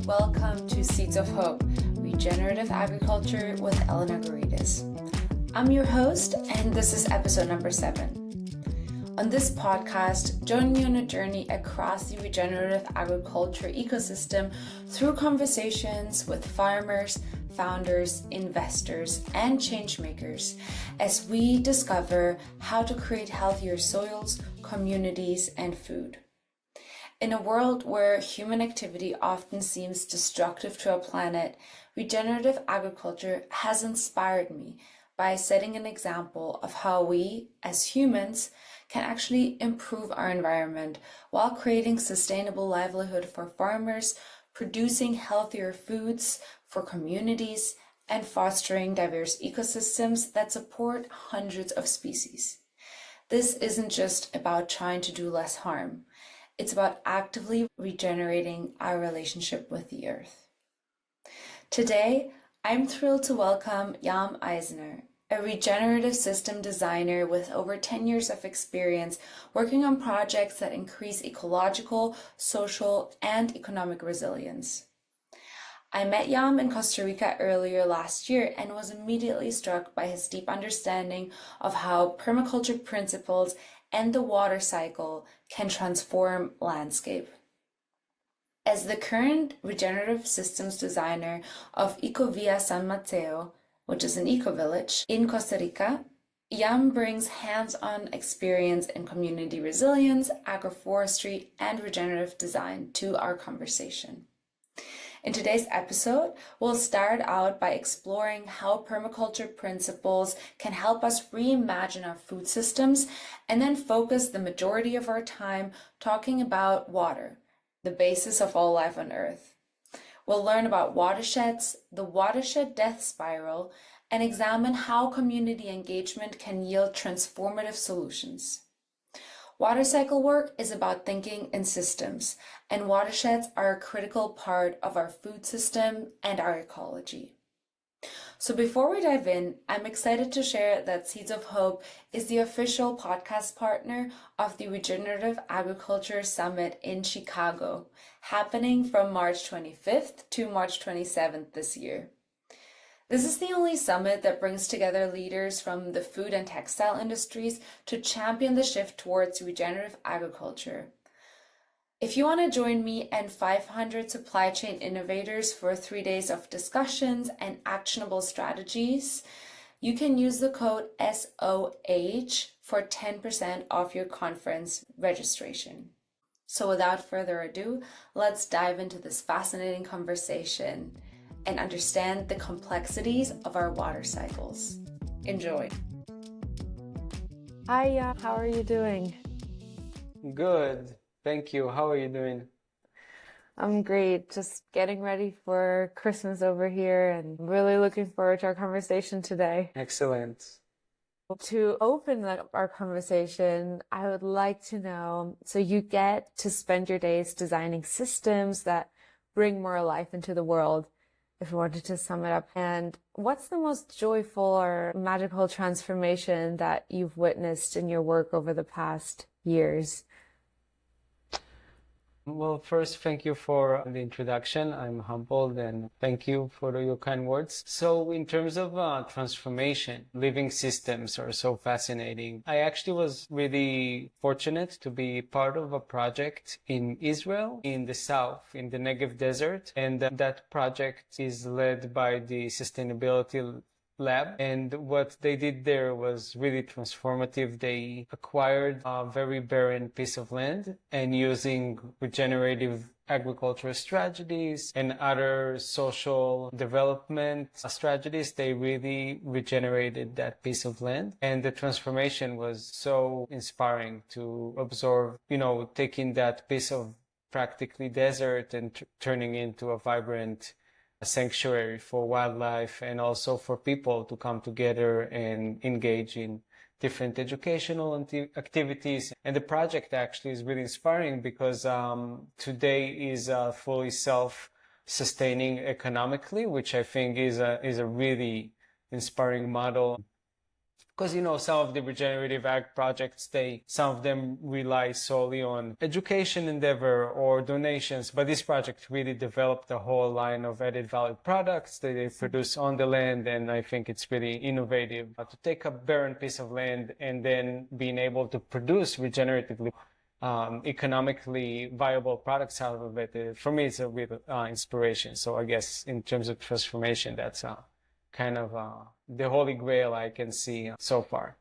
welcome to Seeds of Hope, Regenerative Agriculture with Eleanor Garitas. I'm your host, and this is episode number 7. On this podcast, join me on a journey across the regenerative agriculture ecosystem through conversations with farmers, founders, investors, and changemakers as we discover how to create healthier soils, communities, and food. In a world where human activity often seems destructive to our planet, regenerative agriculture has inspired me by setting an example of how we, as humans, can actually improve our environment while creating sustainable livelihood for farmers, producing healthier foods for communities, and fostering diverse ecosystems that support hundreds of species. This isn't just about trying to do less harm. It's about actively regenerating our relationship with the earth. Today, I'm thrilled to welcome Yãm Aisner, a regenerative system designer with over 10 years of experience working on projects that increase ecological, social, and economic resilience. I met Yãm in Costa Rica earlier last year and was immediately struck by his deep understanding of how permaculture principles and the water cycle can transform landscape. As the current regenerative systems designer of Ecovia San Mateo, which is an eco-village in Costa Rica, Yãm brings hands-on experience in community resilience, agroforestry, and regenerative design to our conversation. In today's episode, we'll start out by exploring how permaculture principles can help us reimagine our food systems, and then focus the majority of our time talking about water, the basis of all life on Earth. We'll learn about watersheds, the watershed death spiral, and examine how community engagement can yield transformative solutions. Water cycle work is about thinking in systems, and watersheds are a critical part of our food system and our ecology. So before we dive in, I'm excited to share that Seeds of Hope is the official podcast partner of the Regenerative Agriculture Summit in Chicago, happening from March 25th to March 27th this year. This is the only summit that brings together leaders from the food and textile industries to champion the shift towards regenerative agriculture. If you want to join me and 500 supply chain innovators for 3 days of discussions and actionable strategies, you can use the code SOH for 10% off your conference registration. So without further ado, let's dive into this fascinating conversation and understand the complexities of our water cycles. Enjoy. Hi, how are you doing? Good. Thank you. How are you doing? I'm great. Just getting ready for Christmas over here and really looking forward to our conversation today. Excellent. To open our conversation, I would like to know, so you get to spend your days designing systems that bring more life into the world, if we wanted to sum it up. And what's the most joyful or magical transformation that you've witnessed in your work over the past years? Well, first, thank you for the introduction. I'm humbled and thank you for your kind words. So in terms of transformation, living systems are so fascinating. I actually was really fortunate to be part of a project in Israel, in the south, in the Negev desert. And that project is led by the Sustainability Lab, and what they did there was really transformative. They acquired a very barren piece of land, and using regenerative agricultural strategies and other social development strategies, they really regenerated that piece of land. And the transformation was so inspiring to observe, taking that piece of practically desert and turning into a vibrant sanctuary for wildlife and also for people to come together and engage in different educational activities. And the project actually is really inspiring because today is fully self-sustaining economically, which I think is a really inspiring model. because, some of the regenerative ag projects, some of them rely solely on education endeavor or donations, but this project really developed a whole line of added value products that they produce on the land, and I think it's really innovative to take a barren piece of land and then being able to produce regeneratively economically viable products out of it. For me, it's a real inspiration. So I guess in terms of transformation, that's kind of the holy grail I can see so far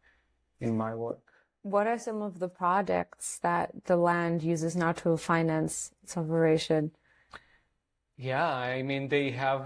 in my work. What are some of the projects that the land uses now to finance its operation? Yeah, I mean, they have,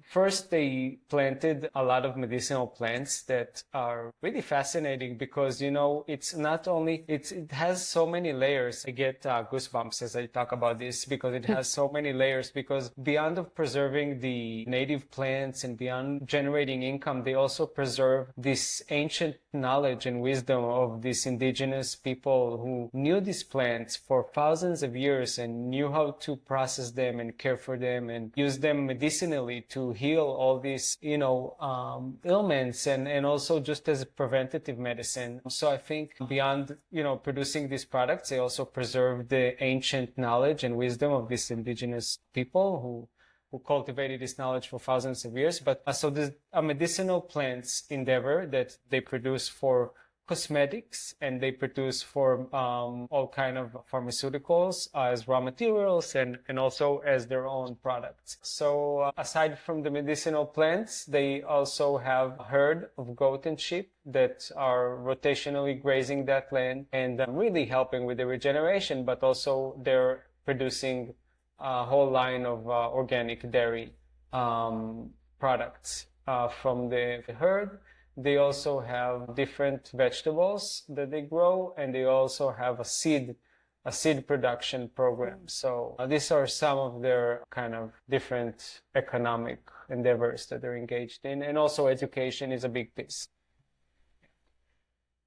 first they planted a lot of medicinal plants that are really fascinating because, it's not only, it has so many layers. I get goosebumps as I talk about this because it has so many layers, because beyond of preserving the native plants and beyond generating income, they also preserve this ancient knowledge and wisdom of these indigenous people who knew these plants for thousands of years and knew how to process them and care for them and use them medicinally to heal all these, ailments and also just as a preventative medicine. So I think beyond, producing these products, they also preserve the ancient knowledge and wisdom of these indigenous people who cultivated this knowledge for thousands of years. But so there's a medicinal plants endeavor that they produce for cosmetics, and they produce for all kind of pharmaceuticals as raw materials and also as their own products. So aside from the medicinal plants, they also have a herd of goat and sheep that are rotationally grazing that land and really helping with the regeneration, but also they're producing a whole line of organic dairy products from the herd. They also have different vegetables that they grow, and they also have a seed production program. So these are some of their kind of different economic endeavors that they're engaged in, and also education is a big piece.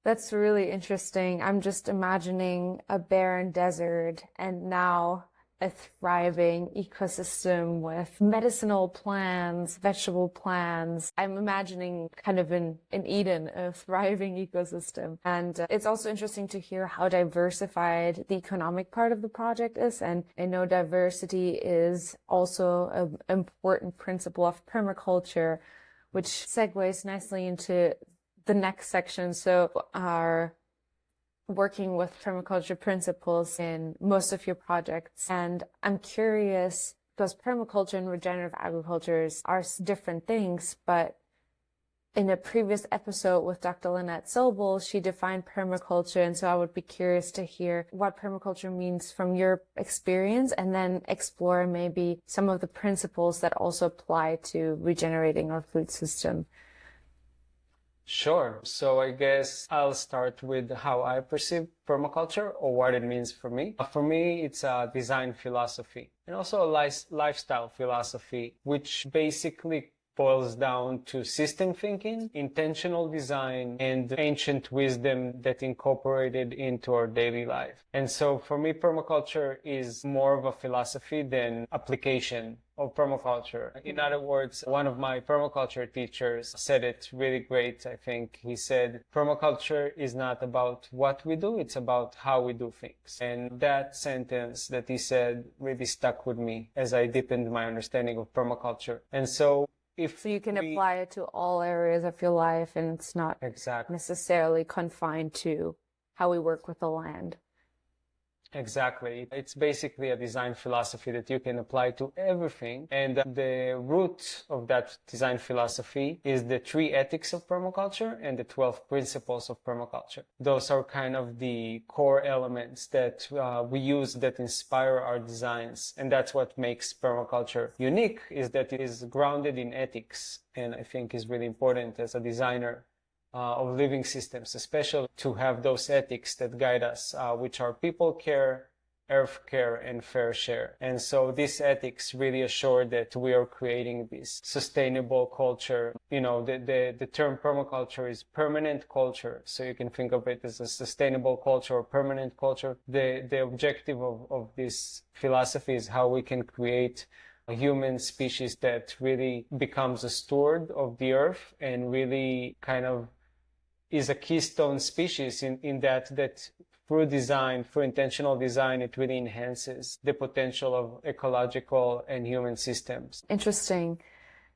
That's really interesting. I'm just imagining a barren desert and now a thriving ecosystem with medicinal plants, vegetable plants. I'm imagining kind of in Eden, a thriving ecosystem. And it's also interesting to hear how diversified the economic part of the project is. And I know diversity is also an important principle of permaculture, which segues nicely into the next section. So our working with permaculture principles in most of your projects. And I'm curious, because permaculture and regenerative agricultures are different things, but in a previous episode with Dr. Lynette Sobel, she defined permaculture. And so I would be curious to hear what permaculture means from your experience, and then explore maybe some of the principles that also apply to regenerating our food system. Sure. So I guess I'll start with how I perceive permaculture, or what it means for me. For me, it's a design philosophy and also a lifestyle philosophy, which basically boils down to system thinking, intentional design, and ancient wisdom that incorporated into our daily life. And so for me, permaculture is more of a philosophy than application of permaculture. In other words, one of my permaculture teachers said it really great, I think. He said, permaculture is not about what we do, it's about how we do things. And that sentence that he said really stuck with me as I deepened my understanding of permaculture. And so you can apply it to all areas of your life, and it's not necessarily confined to how we work with the land. Exactly. It's basically a design philosophy that you can apply to everything. And the root of that design philosophy is the 3 ethics of permaculture and the 12 principles of permaculture. Those are kind of the core elements that we use that inspire our designs. And that's what makes permaculture unique, is that it is grounded in ethics. And I think is really important as a designer of living systems, especially to have those ethics that guide us, which are people care, earth care, and fair share. And so these ethics really assure that we are creating this sustainable culture. The term permaculture is permanent culture. So you can think of it as a sustainable culture or permanent culture. The objective of this philosophy is how we can create a human species that really becomes a steward of the earth and really kind of is a keystone species in that through design, through intentional design, it really enhances the potential of ecological and human systems. Interesting.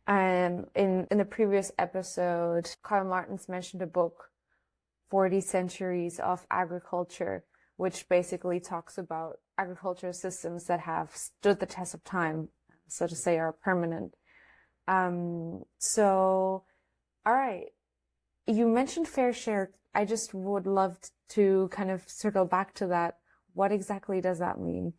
In the previous episode, Karl Martens mentioned a book, 40 Centuries of Agriculture, which basically talks about agricultural systems that have stood the test of time, so to say, are permanent. So, all right. You mentioned fair share. I just would love to kind of circle back to that. What exactly does that mean?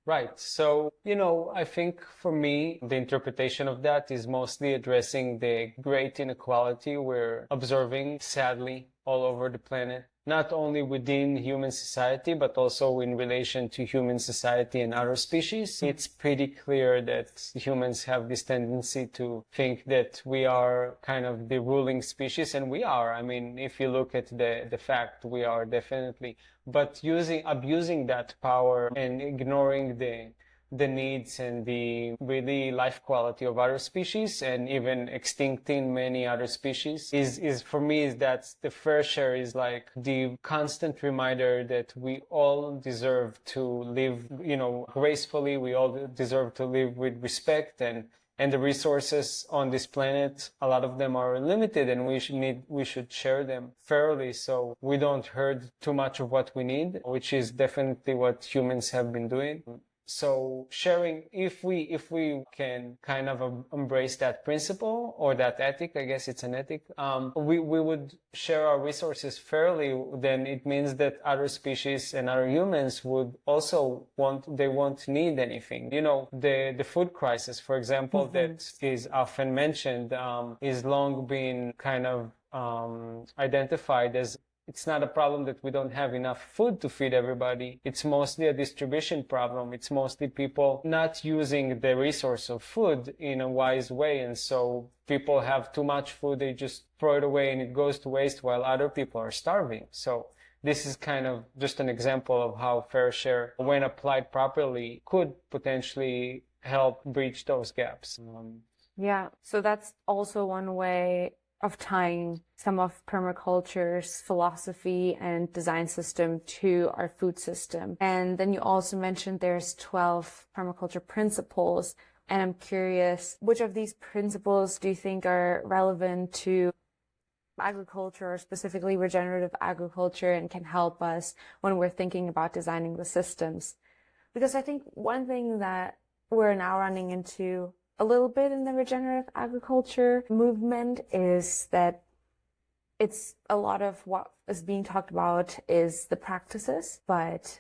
Right. So, I think for me, the interpretation of that is mostly addressing the great inequality we're observing, sadly, all over the planet, not only within human society, but also in relation to human society and other species. It's pretty clear that humans have this tendency to think that we are kind of the ruling species, and we are. I mean, if you look at the fact, we are definitely, but abusing that power and ignoring the needs and the really life quality of other species, and even extincting many other species is for me, is that the fair share is like the constant reminder that we all deserve to live, gracefully. We all deserve to live with respect, and the resources on this planet, a lot of them are limited, and we should share them fairly, so we don't hurt too much of what we need, which is definitely what humans have been doing. So sharing, if we can kind of embrace that principle or that ethic, I guess it's an ethic, we would share our resources fairly, then it means that other species and other humans would also won't need anything. The food crisis, for example, that is often mentioned, is long been kind of identified as, it's not a problem that we don't have enough food to feed everybody. It's mostly a distribution problem. It's mostly people not using the resource of food in a wise way. And so people have too much food, they just throw it away and it goes to waste while other people are starving. So this is kind of just an example of how fair share, when applied properly, could potentially help bridge those gaps. Yeah, so that's also one way of tying some of permaculture's philosophy and design system to our food system. And then you also mentioned there's 12 permaculture principles. And I'm curious, which of these principles do you think are relevant to agriculture, or specifically regenerative agriculture, and can help us when we're thinking about designing the systems? Because I think one thing that we're now running into a little bit in the regenerative agriculture movement is that it's a lot of what is being talked about is the practices, but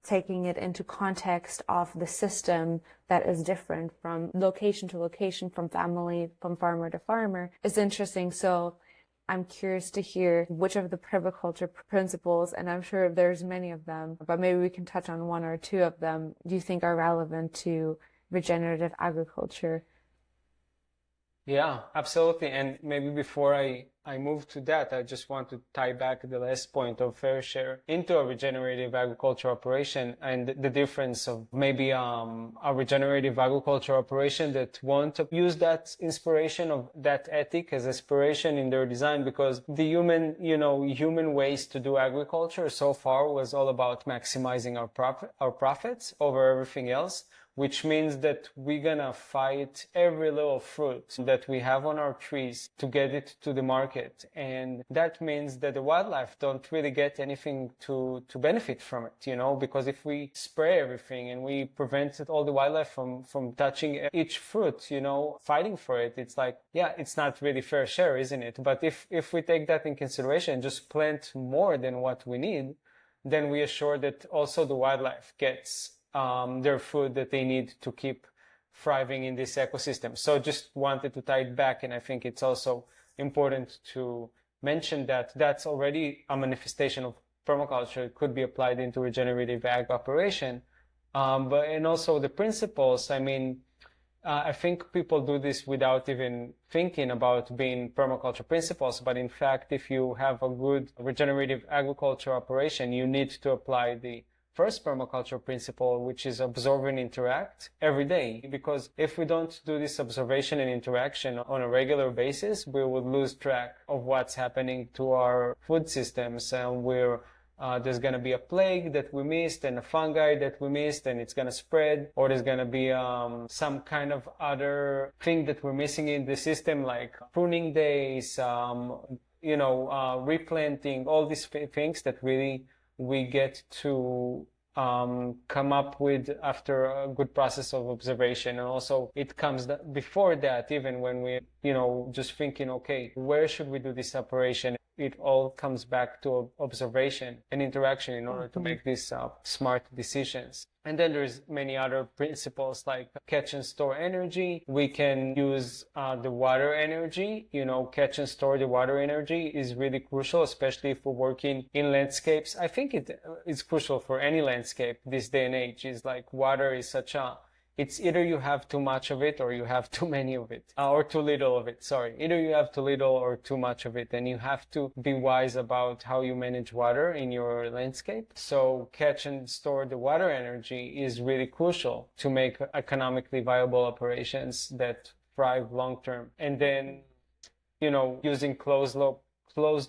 taking it into context of the system that is different from location to location, from family, from farmer to farmer is interesting. So I'm curious to hear which of the permaculture principles, and I'm sure there's many of them, but maybe we can touch on one or two of them, do you think are relevant to regenerative agriculture? Yeah, absolutely. And maybe before I move to that, I just want to tie back the last point of fair share into a regenerative agriculture operation, and the difference of maybe a regenerative agriculture operation that won't use that inspiration of that ethic as inspiration in their design, because the human ways to do agriculture so far was all about maximizing our profits over everything else, which means that we're gonna fight every little fruit that we have on our trees to get it to the market. And that means that the wildlife don't really get anything to benefit from it, because if we spray everything and we prevent all the wildlife from touching each fruit, fighting for it, it's like, yeah, it's not really fair share, isn't it? But if we take that in consideration, just plant more than what we need, then we assure that also the wildlife gets their food that they need to keep thriving in this ecosystem. So just wanted to tie it back, and I think it's also important to mention that that's already a manifestation of permaculture. It could be applied into regenerative ag operation, and also the principles. I mean, I think people do this without even thinking about being permaculture principles, but in fact, if you have a good regenerative agriculture operation, you need to apply the first permaculture principle, which is observe and interact every day. Because if we don't do this observation and interaction on a regular basis, we would lose track of what's happening to our food systems, and there's going to be a plague that we missed and a fungi that we missed, and it's going to spread, or there's going to be some kind of other thing that we're missing in the system, like pruning days, replanting, all these things that really we get to come up with after a good process of observation. And also it comes before that, even when we, just thinking, okay, where should we do this operation? It all comes back to observation and interaction in order to make these smart decisions. And then there's many other principles like catch and store energy. We can use the water energy. Catch and store the water energy is really crucial, especially if we're working in landscapes. I think it's crucial for any landscape this day and age. Is like water is it's either you have too much of it or you have too many of it, or too little of it. Sorry. Either you have too little or too much of it, and you have to be wise about how you manage water in your landscape. So catch and store the water energy is really crucial to make economically viable operations that thrive long term. And then, using closed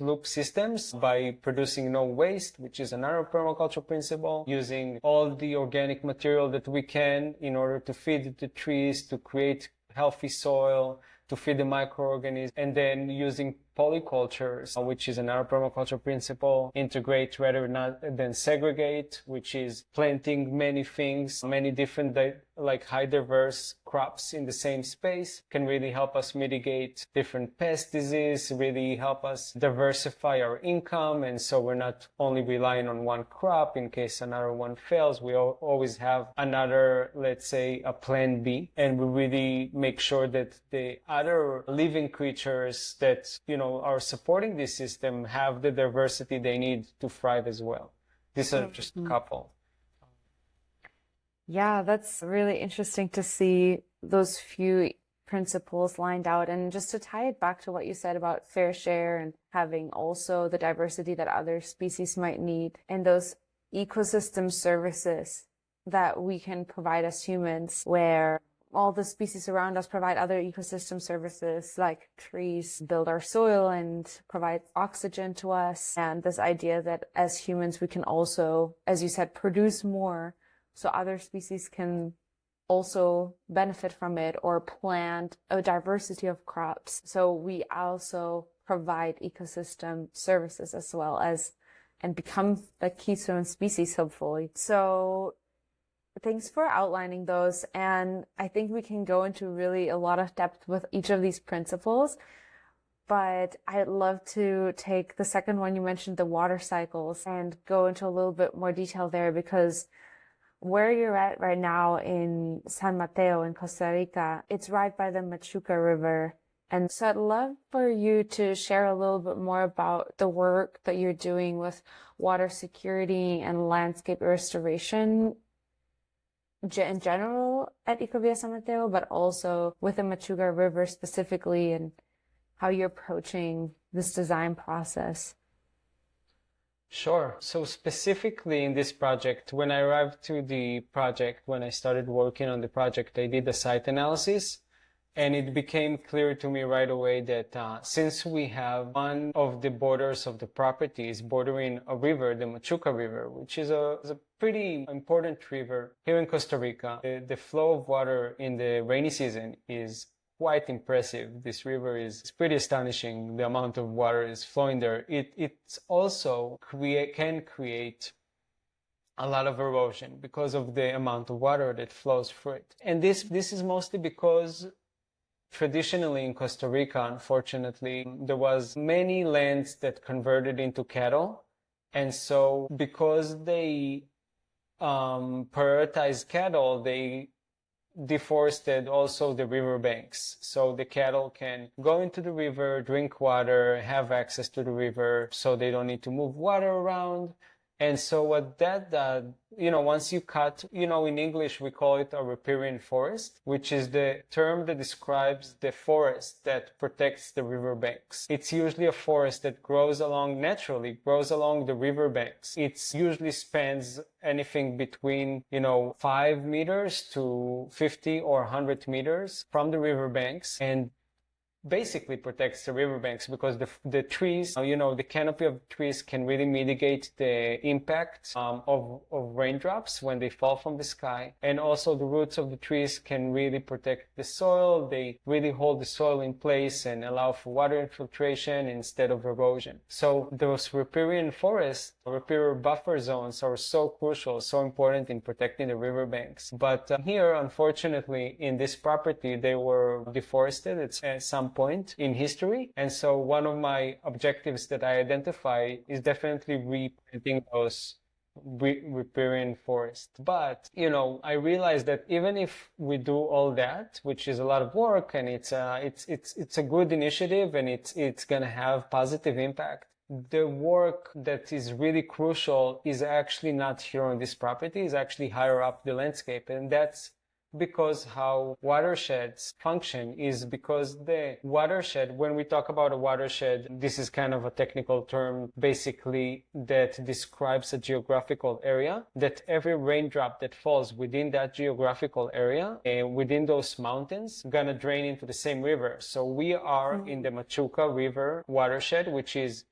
loop systems by producing no waste, which is another permaculture principle, using all the organic material that we can in order to feed the trees, to create healthy soil, to feed the microorganisms, and then using polycultures, which is another permaculture principle, integrate rather than segregate, which is planting many things, many different like high diverse crops in the same space, can really help us mitigate different pest disease, really help us diversify our income. And so we're not only relying on one crop in case another one fails. We always have another, let's say, a plan B, and we really make sure that the other living creatures that, are supporting this system have the diversity they need to thrive as well. These are just a couple. Yeah, that's really interesting to see those few principles lined out. And just to tie it back to what you said about fair share and having also the diversity that other species might need, and those ecosystem services that we can provide as humans, where all the species around us provide other ecosystem services, like trees build our soil and provide oxygen to us. And this idea that as humans, we can also, as you said, produce more so other species can also benefit from it, or plant a diversity of crops. So we also provide ecosystem services as well as, and become the keystone species, hopefully. So thanks for outlining those. And I think we can go into really a lot of depth with each of these principles. But I'd love to take the second one you mentioned, the water cycles, and go into a little bit more detail there, because where you're at right now in San Mateo in Costa Rica, it's right by the Machuca River. And so I'd love for you to share a little bit more about the work that you're doing with water security and landscape restoration in general at Ecovia San Mateo, but also with the Machuca River specifically, and how you're approaching this design process. Sure. So specifically in this project, when I arrived to the project, when I started working on the project, I did a site analysis, and it became clear to me right away that since we have one of the borders of the properties bordering a river, the Machuca River, which is a pretty important river here in Costa Rica, the flow of water in the rainy season is quite impressive. This river is pretty astonishing. The amount of water is flowing there. It's also can create a lot of erosion because of the amount of water that flows through it. And this is mostly because traditionally in Costa Rica, unfortunately, there was many lands that converted into cattle. And so because they prioritize cattle, they deforested also the riverbanks. So the cattle can go into the river, drink water, have access to the river, so they don't need to move water around. And so what that, once you cut, in English, we call it a riparian forest, which is the term that describes the forest that protects the riverbanks. It's usually a forest that grows along the riverbanks. It usually spans anything between, 5 meters to 50 or 100 meters from the riverbanks, and basically protects the riverbanks because the trees, the canopy of trees can really mitigate the impact of raindrops when they fall from the sky. And also the roots of the trees can really protect the soil. They really hold the soil in place and allow for water infiltration instead of erosion. So those riparian forests, riparian buffer zones, are so crucial, so important in protecting the riverbanks. But here, unfortunately, in this property, they were deforested at some point in history. And so one of my objectives that I identify is definitely replanting those riparian forests. But, I realize that even if we do all that, which is a lot of work, and it's a good initiative, and it's going to have positive impact, the work that is really crucial is actually not here on this property, is actually higher up the landscape. And that's because how watersheds function is because the watershed, when we talk about a watershed, this is kind of a technical term basically that describes a geographical area, that every raindrop that falls within that geographical area and within those mountains gonna drain into the same river. So we are in the Machuca River watershed, which is,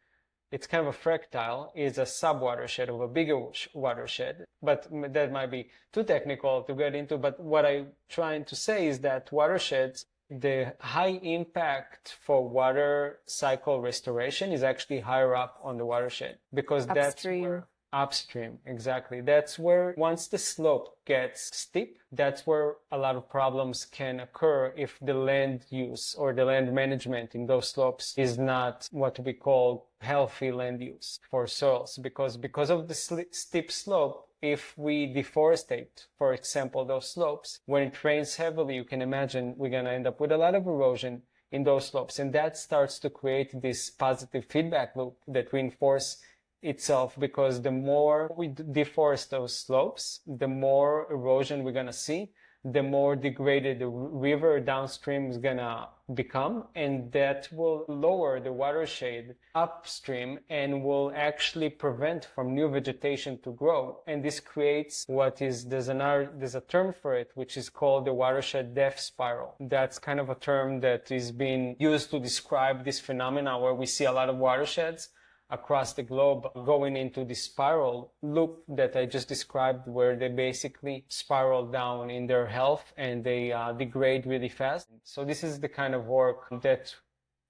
it's kind of a fractile, is a sub-watershed of a bigger watershed. But that might be too technical to get into. But what I'm trying to say is that watersheds, the high impact for water cycle restoration is actually higher up on the watershed, because that's where upstream, exactly. That's where, once the slope gets steep, that's where a lot of problems can occur if the land use or the land management in those slopes is not what we call healthy land use for soils. Because of the steep slope, if we deforestate, for example, those slopes, when it rains heavily, you can imagine we're going to end up with a lot of erosion in those slopes. And that starts to create this positive feedback loop that reinforces itself, because the more we deforest those slopes, the more erosion we're going to see, the more degraded the river downstream is going to become, and that will lower the watershed upstream and will actually prevent from new vegetation to grow. And this creates there's a term for it, which is called the watershed death spiral. That's kind of a term that is being used to describe this phenomena where we see a lot of watersheds across the globe going into the spiral loop that I just described, where they basically spiral down in their health and they degrade really fast. So this is the kind of work that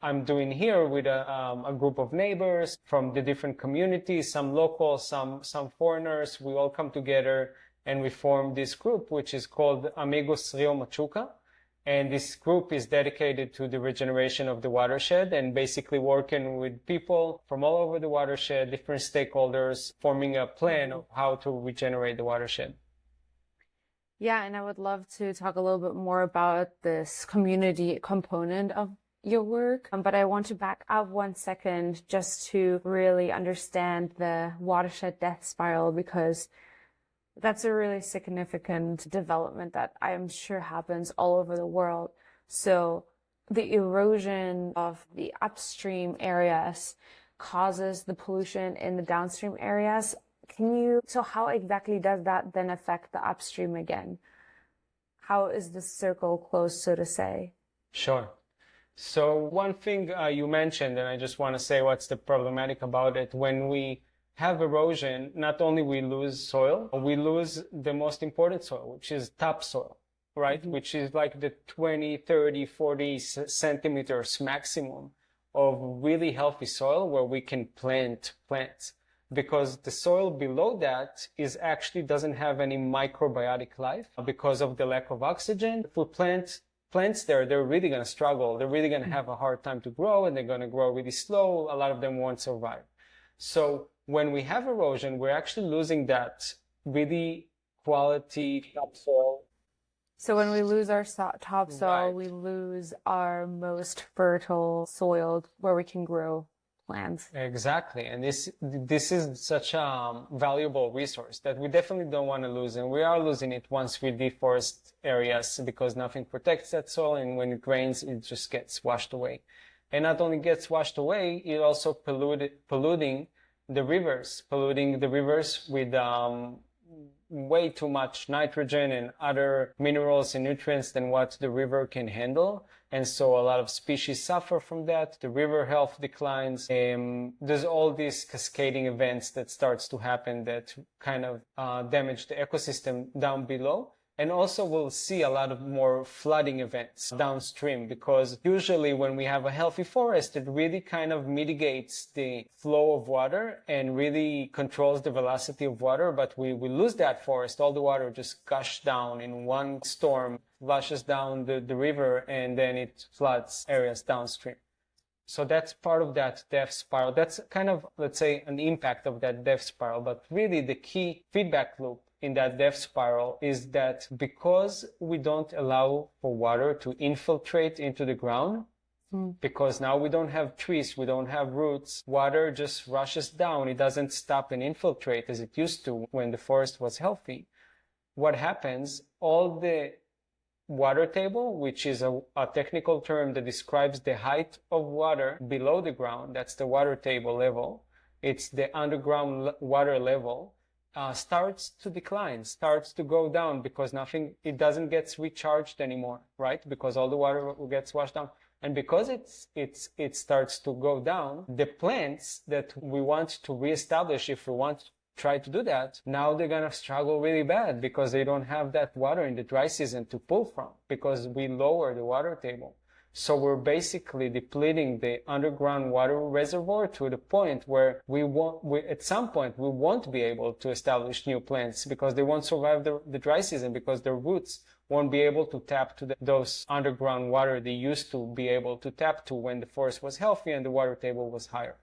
I'm doing here with a group of neighbors from the different communities, some local, some foreigners. We all come together and we form this group, which is called Amigos Rio Machuca. And this group is dedicated to the regeneration of the watershed and basically working with people from all over the watershed, different stakeholders, forming a plan of how to regenerate the watershed. Yeah, and I would love to talk a little bit more about this community component of your work. But I want to back up 1 second just to really understand the watershed death spiral, because that's a really significant development that I am sure happens all over the world. So the erosion of the upstream areas causes the pollution in the downstream areas. So how exactly does that then affect the upstream again? How is the circle closed, so to say? Sure. So one thing you mentioned, and I just want to say what's the problematic about it. When we have erosion, not only we lose soil, we lose the most important soil, which is topsoil, right? Mm-hmm. Which is like the 20, 30, 40 centimeters maximum of really healthy soil where we can plant plants. Because the soil below that actually doesn't have any microbiotic life because of the lack of oxygen. If we plant plants there, they're really going to struggle. They're really going to have a hard time to grow, and they're going to grow really slow. A lot of them won't survive. So when we have erosion, we're actually losing that really quality topsoil. So when we lose our topsoil, Right. We lose our most fertile soil where we can grow plans. Exactly. And this is such a valuable resource that we definitely don't want to lose. And we are losing it once we deforest areas because nothing protects that soil. And when it rains, it just gets washed away. And not only gets washed away, it also polluting the rivers with way too much nitrogen and other minerals and nutrients than what the river can handle. And so a lot of species suffer from that. The river health declines. There's all these cascading events that starts to happen that kind of damage the ecosystem down below. And also we'll see a lot of more flooding events downstream, because usually when we have a healthy forest, it really kind of mitigates the flow of water and really controls the velocity of water. But we lose that forest, all the water just gushes down in one storm, flushes down the river, and then it floods areas downstream. So that's part of that death spiral. That's kind of, let's say, an impact of that death spiral. But really the key feedback loop in that death spiral is that because we don't allow for water to infiltrate into the ground, because now we don't have trees, we don't have roots, water just rushes down. It doesn't stop and infiltrate as it used to when the forest was healthy. What happens, all the water table, which is a technical term that describes the height of water below the ground, that's the water table level, it's the underground water level, starts to decline, starts to go down, because it doesn't get recharged anymore, right? Because all the water gets washed down. And because it starts to go down, the plants that we want to reestablish, if we want to try to do that, now they're going to struggle really bad because they don't have that water in the dry season to pull from, because we lower the water table. So we're basically depleting the underground water reservoir to the point where at some point we won't be able to establish new plants because they won't survive the dry season, because their roots won't be able to tap to those underground water they used to be able to tap to when the forest was healthy and the water table was higher.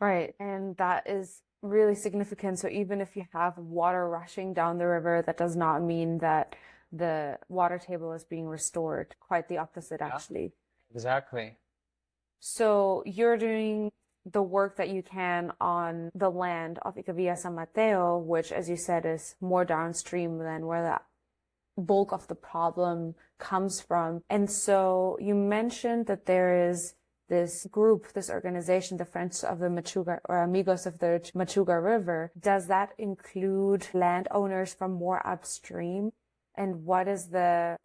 Right. And that is really significant. So even if you have water rushing down the river, that does not mean that the water table is being restored. Quite the opposite, actually. Exactly. So you're doing the work that you can on the land of Icavia San Mateo, which, as you said, is more downstream than where the bulk of the problem comes from. And so you mentioned that there is this group, this organization, the Friends of the Machuga, or Amigos of the Machuga River. Does that include landowners from more upstream? And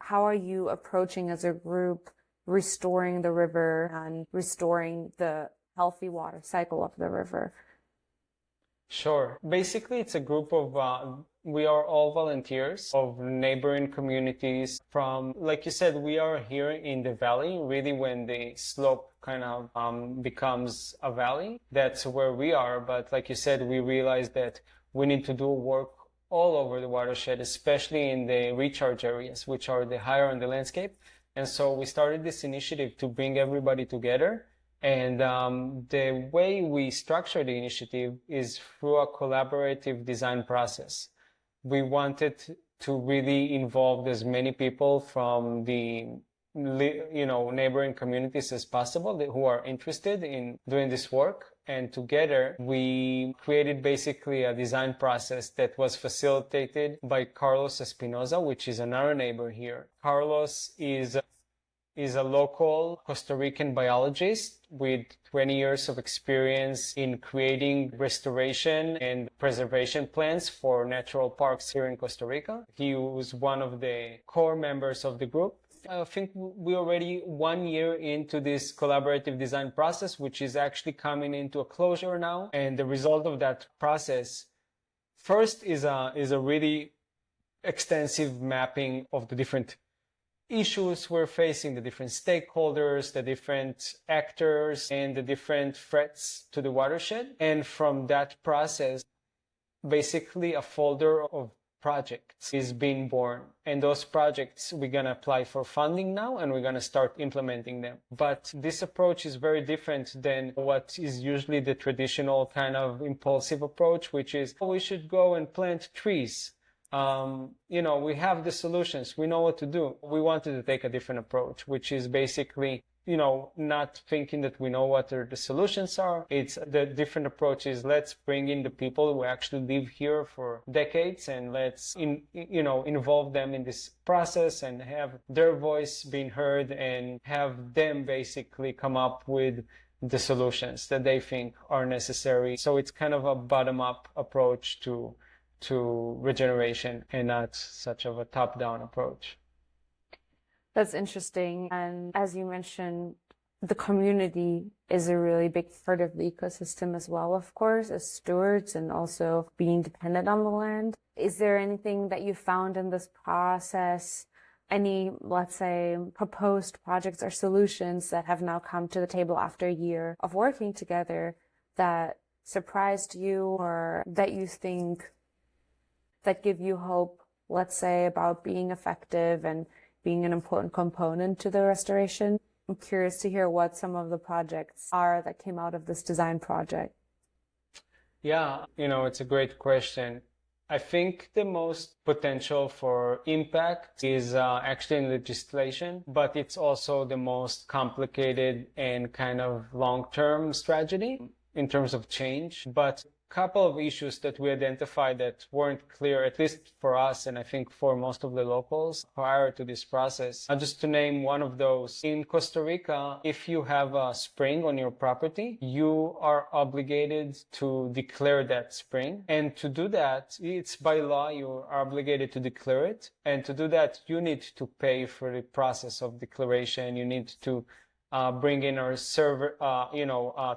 how are you approaching as a group restoring the river and restoring the healthy water cycle of the river? Sure. Basically, it's a group of, we are all volunteers of neighboring communities from, like you said, we are here in the valley, really when the slope kind of becomes a valley. That's where we are. But like you said, we realized that we need to do work all over the watershed, especially in the recharge areas, which are the higher on the landscape. And so we started this initiative to bring everybody together. And the way we structure the initiative is through a collaborative design process. We wanted to really involve as many people from the neighboring communities as possible who are interested in doing this work. And together we created basically a design process that was facilitated by Carlos Espinoza, which is another neighbor here. Carlos is a local Costa Rican biologist with 20 years of experience in creating restoration and preservation plans for natural parks here in Costa Rica. He was one of the core members of the group. I think we're already 1 year into this collaborative design process, which is actually coming into a closure now. And the result of that process, first is a really extensive mapping of the different issues we're facing, the different stakeholders, the different actors, and the different threats to the watershed. And from that process, basically a folder of projects is being born. And those projects, we're going to apply for funding now, and we're going to start implementing them. But this approach is very different than what is usually the traditional kind of impulsive approach, which is, we should go and plant trees. We have the solutions. We know what to do. We wanted to take a different approach, which is basically not thinking that we know what the solutions are. It's the different approaches. Let's bring in the people who actually live here for decades, and let's involve them in this process and have their voice being heard, and have them basically come up with the solutions that they think are necessary. So it's kind of a bottom-up approach to regeneration, and not such of a top-down approach. That's interesting. And as you mentioned, the community is a really big part of the ecosystem as well, of course, as stewards and also being dependent on the land. Is there anything that you found in this process, any, let's say, proposed projects or solutions that have now come to the table after a year of working together that surprised you, or that you think that give you hope, let's say, about being effective and being an important component to the restoration? I'm curious to hear what some of the projects are that came out of this design project. Yeah, it's a great question. I think the most potential for impact is actually in legislation, but it's also the most complicated and kind of long-term strategy in terms of change. But couple of issues that we identified that weren't clear, at least for us, and I think for most of the locals prior to this process. Just to name one of those, in Costa Rica, if you have a spring on your property, you are obligated to declare that spring. And to do that, it's by law, you are obligated to declare it. And to do that, you need to pay for the process of declaration. You need to bring in our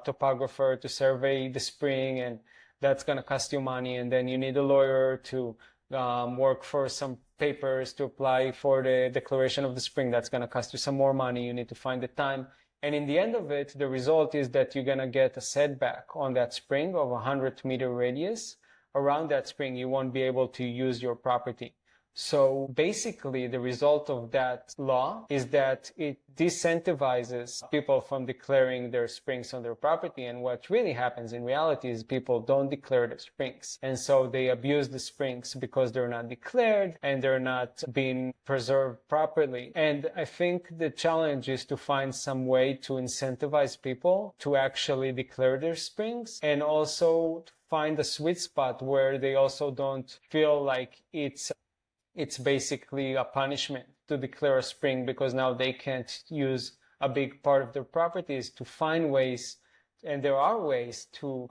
topographer to survey the spring, and that's going to cost you money. And then you need a lawyer to work for some papers to apply for the declaration of the spring. That's going to cost you some more money. You need to find the time. And in the end of it, the result is that you're going to get a setback on that spring of 100-meter radius. Around that spring, you won't be able to use your property. So basically, the result of that law is that it disincentivizes people from declaring their springs on their property. And what really happens in reality is people don't declare their springs. And so they abuse the springs because they're not declared and they're not being preserved properly. And I think the challenge is to find some way to incentivize people to actually declare their springs, and also find a sweet spot where they also don't feel like it's basically a punishment to declare a spring, because now they can't use a big part of their properties. To find ways, and there are ways, to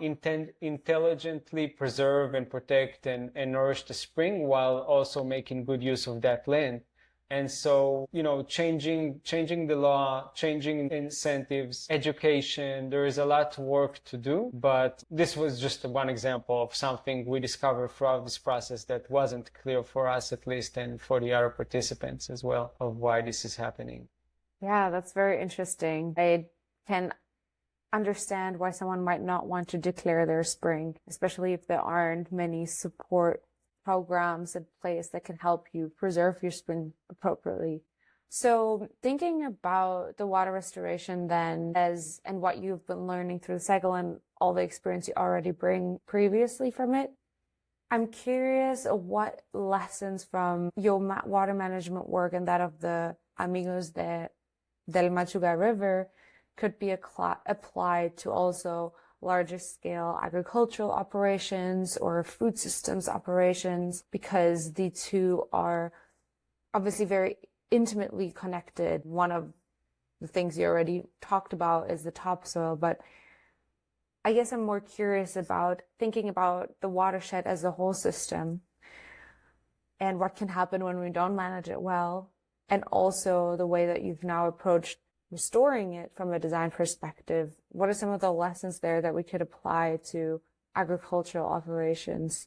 intelligently preserve and protect and nourish the spring while also making good use of that land. And so, changing the law, changing incentives, education, there is a lot of work to do. But this was just one example of something we discovered throughout this process that wasn't clear for us, at least, and for the other participants as well, of why this is happening. Yeah, that's very interesting. I can understand why someone might not want to declare their spring, especially if there aren't many support programs in place that can help you preserve your spring appropriately. So thinking about the water restoration then, and what you've been learning through the cycle and all the experience you already bring previously from it, I'm curious what lessons from your water management work and that of the Amigos del Machuga River could be applied to also larger scale agricultural operations or food systems operations, because the two are obviously very intimately connected. One of the things you already talked about is the topsoil, but I guess I'm more curious about thinking about the watershed as a whole system and what can happen when we don't manage it well, and also the way that you've now approached restoring it from a design perspective. What are some of the lessons there that we could apply to agricultural operations?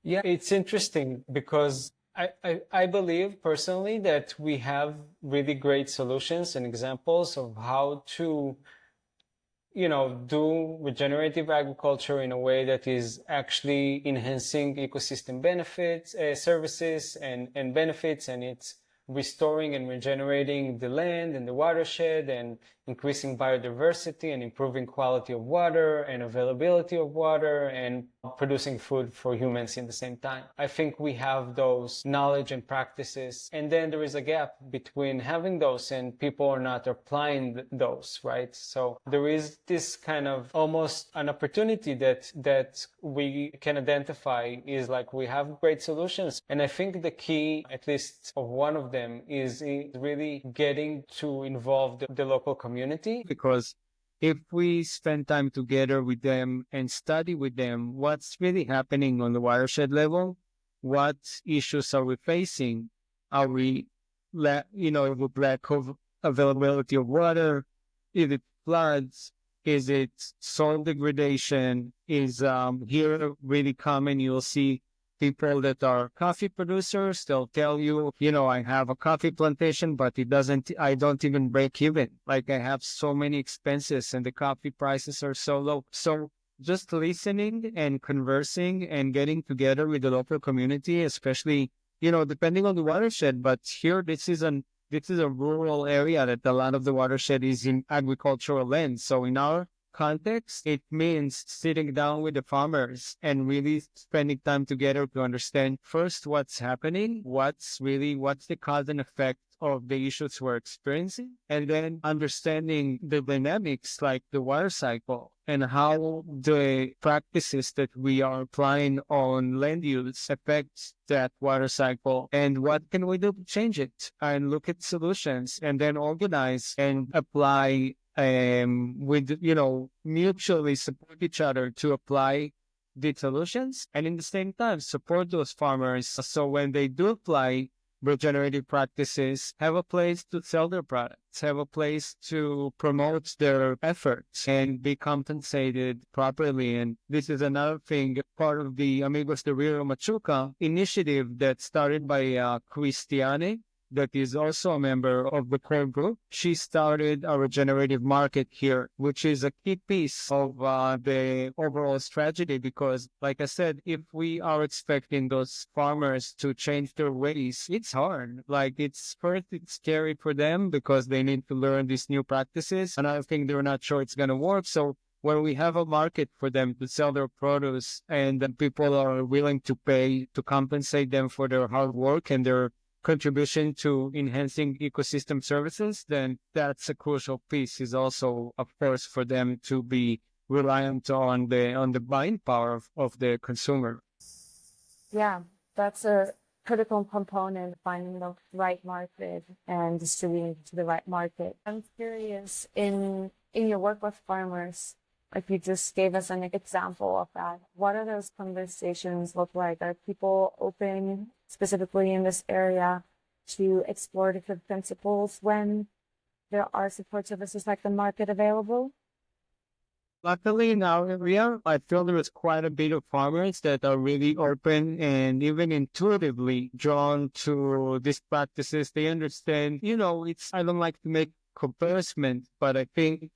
Yeah, it's interesting because I believe personally that we have really great solutions and examples of how to, do regenerative agriculture in a way that is actually enhancing ecosystem benefits, services and benefits, and it's restoring and regenerating the land and the watershed and increasing biodiversity and improving quality of water and availability of water and producing food for humans in the same time. I think we have those knowledge and practices, and then there is a gap between having those and people are not applying those, right? So there is this kind of almost an opportunity that we can identify is like we have great solutions. And I think the key, at least of one of them, is really getting to involve the local community. Because if we spend time together with them and study with them what's really happening on the watershed level, what issues are we facing? Are we, with lack of availability of water? Is it floods? Is it soil degradation? Is here really common? You'll see people that are coffee producers. They'll tell you, I have a coffee plantation, but I don't even break even. Like I have so many expenses and the coffee prices are so low. So just listening and conversing and getting together with the local community, especially, depending on the watershed. But here, this is a rural area that a lot of the watershed is in agricultural land. So in our context, it means sitting down with the farmers and really spending time together to understand first what's happening, what's the cause and effect of the issues we're experiencing, and then understanding the dynamics like the water cycle and how the practices that we are applying on land use affects that water cycle and what can we do to change it and look at solutions and then organize and apply with, mutually support each other to apply the solutions and in the same time support those farmers. So when they do apply regenerative practices, have a place to sell their products, have a place to promote their efforts and be compensated properly. And this is another thing, part of the Amigos de Rio Machuca initiative that started by Cristiane, that is also a member of the core group. She started a regenerative market here, which is a key piece of the overall strategy because, like I said, if we are expecting those farmers to change their ways, it's hard. Like it's scary for them because they need to learn these new practices. And I think they're not sure it's going to work. So when we have a market for them to sell their produce and then people are willing to pay to compensate them for their hard work and their contribution to enhancing ecosystem services, then that's a crucial piece is also, of course, for them to be reliant on the buying power of the consumer. Yeah, that's a critical component, finding the right market and distributing to the right market. I'm curious, in your work with farmers, like you just gave us an example of that, what are those conversations look like? Are people open, specifically in this area, to explorative principles when there are support services like the market available? Luckily in our area, I feel there is quite a bit of farmers that are really open and even intuitively drawn to these practices. They understand, I don't like to make comparison, but I think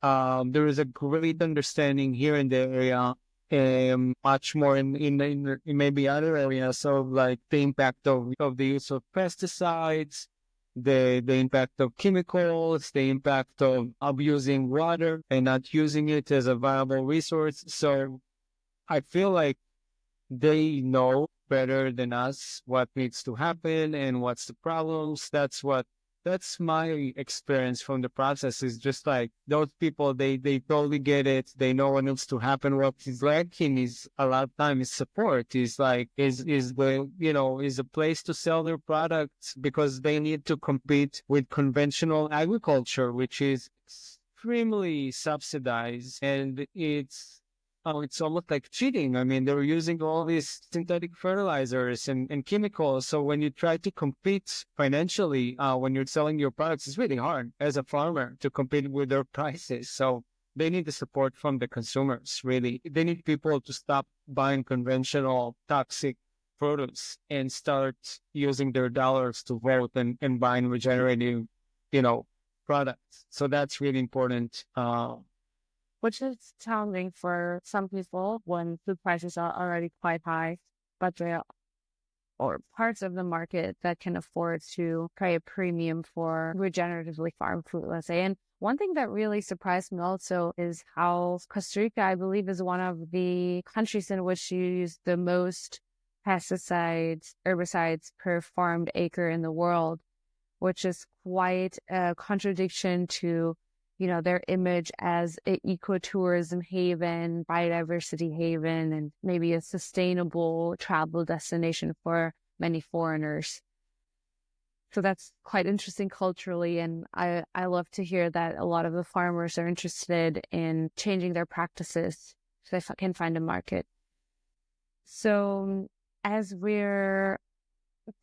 there is a great understanding here in the area, much more in maybe other areas of like the impact of the use of pesticides, the impact of chemicals, the impact of abusing water and not using it as a viable resource. So I feel like they know better than us what needs to happen and what's the problems. That's my experience from the process is just like those people, they totally get it. They know what needs to happen. What is lacking is a lot of time is support, is like, is a place to sell their products because they need to compete with conventional agriculture, which is extremely subsidized and it's almost like cheating. I mean, they're using all these synthetic fertilizers and chemicals. So when you try to compete financially, when you're selling your products, it's really hard as a farmer to compete with their prices. So they need the support from the consumers, really. They need people to stop buying conventional toxic produce and start using their dollars to vote and buying regenerative, products. So that's really important. Which is challenging for some people when food prices are already quite high, but they or parts of the market that can afford to pay a premium for regeneratively farmed food, let's say. And one thing that really surprised me also is how Costa Rica, I believe, is one of the countries in which you use the most pesticides, herbicides per farmed acre in the world, which is quite a contradiction to, their image as an ecotourism haven, biodiversity haven, and maybe a sustainable travel destination for many foreigners. So that's quite interesting culturally. And I love to hear that a lot of the farmers are interested in changing their practices so they can find a market. So as we're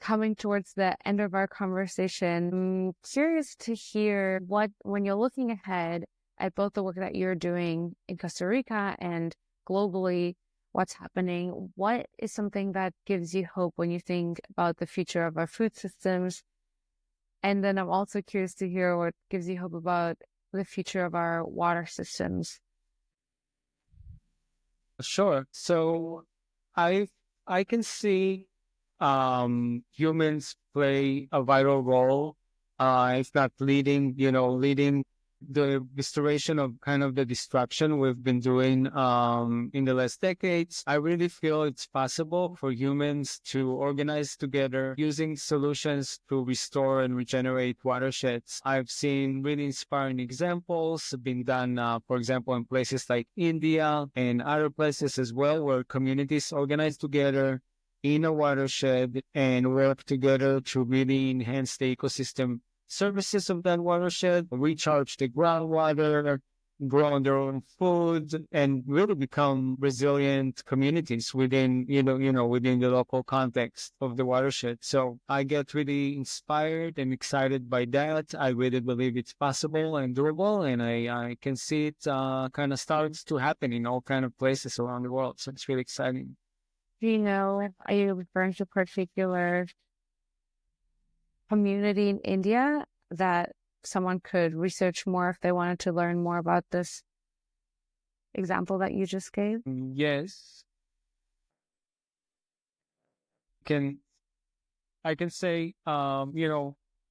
coming towards the end of our conversation, I'm curious to hear when you're looking ahead at both the work that you're doing in Costa Rica and globally, what's happening, what is something that gives you hope when you think about the future of our food systems? And then I'm also curious to hear what gives you hope about the future of our water systems. Sure. So I can see humans play a vital role, if not leading the restoration of kind of the destruction we've been doing in the last decades. I really feel it's possible for humans to organize together using solutions to restore and regenerate watersheds. I've seen really inspiring examples being done, for example, in places like India and other places as well, where communities organize together in a watershed and work together to really enhance the ecosystem services of that watershed, recharge the groundwater, grow their own food, and really become resilient communities within within the local context of the watershed. So I get really inspired and excited by that. I really believe it's possible and doable, and I can see it kind of starts to happen in all kind of places around the world. So it's really exciting. Are you referring to a particular community in India that someone could research more if they wanted to learn more about this example that you just gave? Yes. I can say,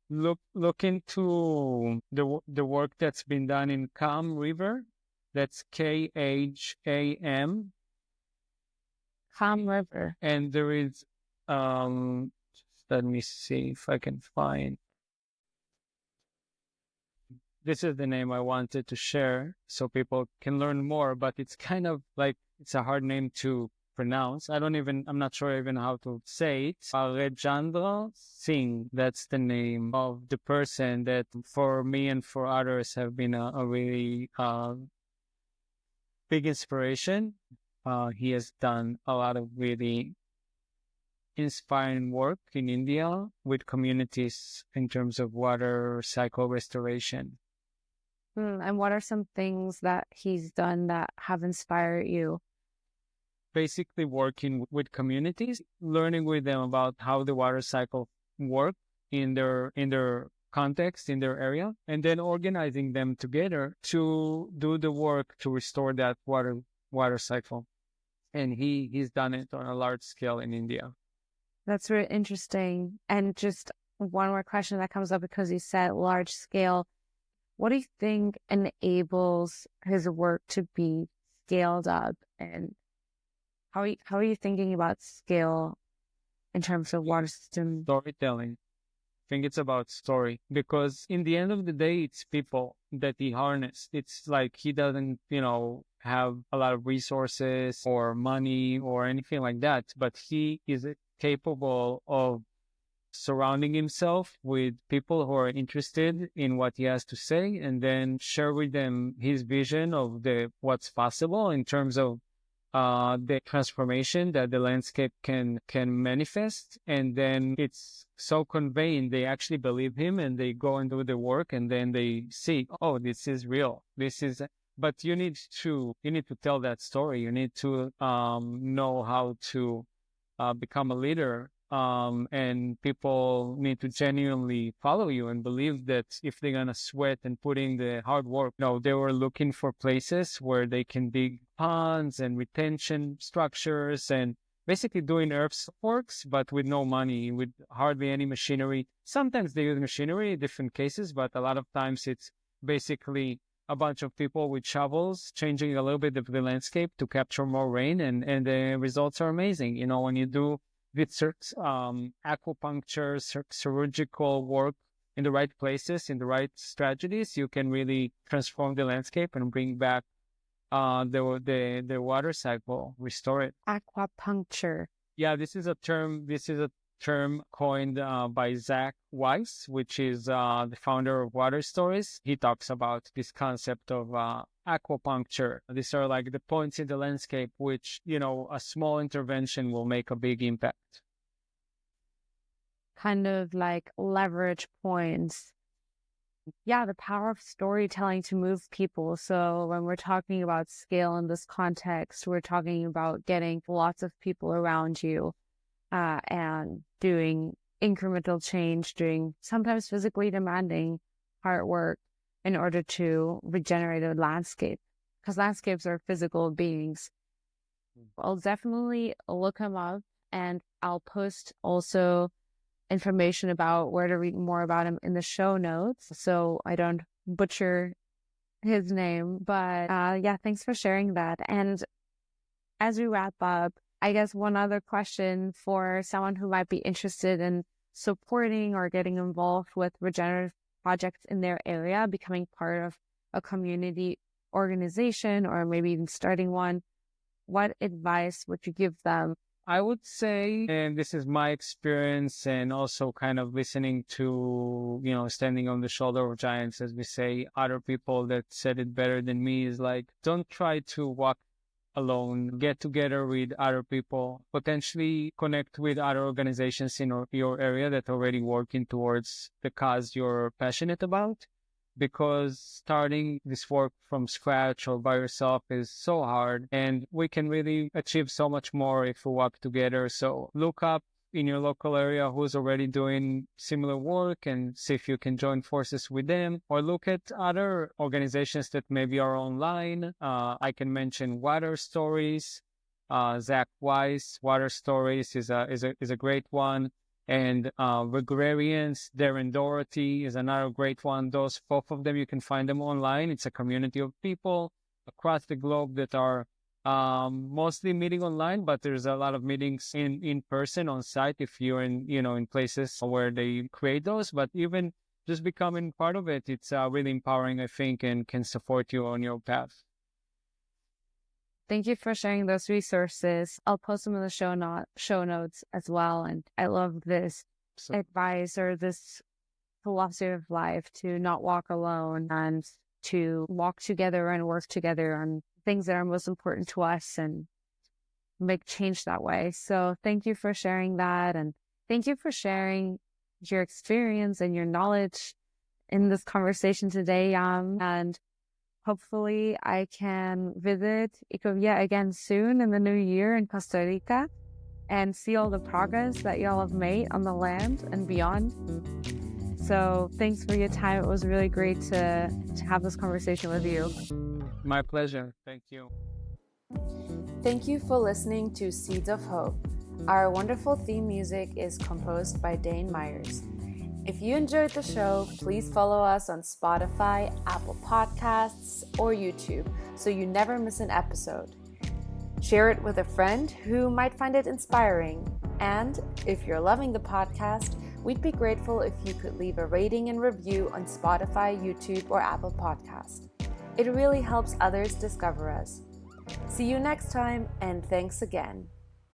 look into the work that's been done in Kham River. That's Kham. Kham River. And there is, let me see if I can find. This is the name I wanted to share so people can learn more, but it's kind of like, it's a hard name to pronounce. I'm not sure even how to say it. Rajendra Singh, that's the name of the person that for me and for others have been a really big inspiration. He has done a lot of really inspiring work in India with communities in terms of water cycle restoration. And what are some things that he's done that have inspired you? Basically working with communities, learning with them about how the water cycle work in their context, in their area, and then organizing them together to do the work to restore that water cycle. And he's done it on a large scale in India. That's very interesting. And just one more question that comes up because you said large scale. What do you think enables his work to be scaled up? And how are you thinking about scale in terms of water system? Storytelling. I think it's about story, because in the end of the day, it's people that he harnessed. It's like he doesn't, have a lot of resources or money or anything like that, but he is capable of surrounding himself with people who are interested in what he has to say, and then share with them his vision of what's possible in terms of the transformation that the landscape can manifest. And then it's so conveying, they actually believe him and they go and do the work, and then they see, oh, this is real. But you need to tell that story. You need to know how to become a leader. And people need to genuinely follow you and believe that if they're going to sweat and put in the hard work. They were looking for places where they can dig ponds and retention structures and basically doing earthworks, but with no money, with hardly any machinery. Sometimes they use machinery in different cases, but a lot of times it's basically a bunch of people with shovels changing a little bit of the landscape to capture more rain, and the results are amazing. You know, when you do this acupuncture, surgical work in the right places, in the right strategies, you can really transform the landscape and bring back the water cycle, restore it. Aquapuncture. Yeah, this is a term coined by Zach Weiss, which is the founder of Water Stories. He talks about this concept of aquapuncture. These are like the points in the landscape which, you know, a small intervention will make a big impact. Kind of like leverage points. Yeah, the power of storytelling to move people. So when we're talking about scale in this context, we're talking about getting lots of people around you and doing incremental change, doing sometimes physically demanding hard work in order to regenerate a landscape, because landscapes are physical beings. I'll definitely look him up, and I'll post also information about where to read more about him in the show notes, so I don't butcher his name. But yeah, thanks for sharing that. And as we wrap up, I guess one other question for someone who might be interested in supporting or getting involved with regenerative projects in their area, becoming part of a community organization or maybe even starting one, what advice would you give them? I would say, and this is my experience and also kind of listening to, you know, standing on the shoulder of giants, as we say, other people that said it better than me, is like, don't try to walk alone. Get together with other people, potentially connect with other organizations in your area that are already working towards the cause you're passionate about. Because starting this work from scratch or by yourself is so hard, and we can really achieve so much more if we work together. So look up in your local area who's already doing similar work and see if you can join forces with them, or look at other organizations that maybe are online. I can mention Water Stories. Zach Weiss, Water Stories is a great one. And Regenerative, Darren Doherty is another great one. Those, both of them, you can find them online. It's a community of people across the globe that are mostly meeting online, but there's a lot of meetings in person on site if you're in places where they create those. But even just becoming part of it, it's really empowering, I think, and can support you on your path. Thank you for sharing those resources. I'll post them in the show notes as well. And I love this advice or this philosophy of life to not walk alone and to walk together and work together on things that are most important to us and make change that way. So thank you for sharing that. And thank you for sharing your experience and your knowledge in this conversation today. And hopefully I can visit Ecovia again soon in the new year in Costa Rica and see all the progress that y'all have made on the land and beyond. So thanks for your time. It was really great to have this conversation with you. My pleasure. Thank you. Thank you for listening to Seeds of Hope. Our wonderful theme music is composed by Dane Myers. If you enjoyed the show, please follow us on Spotify, Apple Podcasts, or YouTube so you never miss an episode. Share it with a friend who might find it inspiring. And if you're loving the podcast, we'd be grateful if you could leave a rating and review on Spotify, YouTube, or Apple Podcasts. It really helps others discover us. See you next time, and thanks again.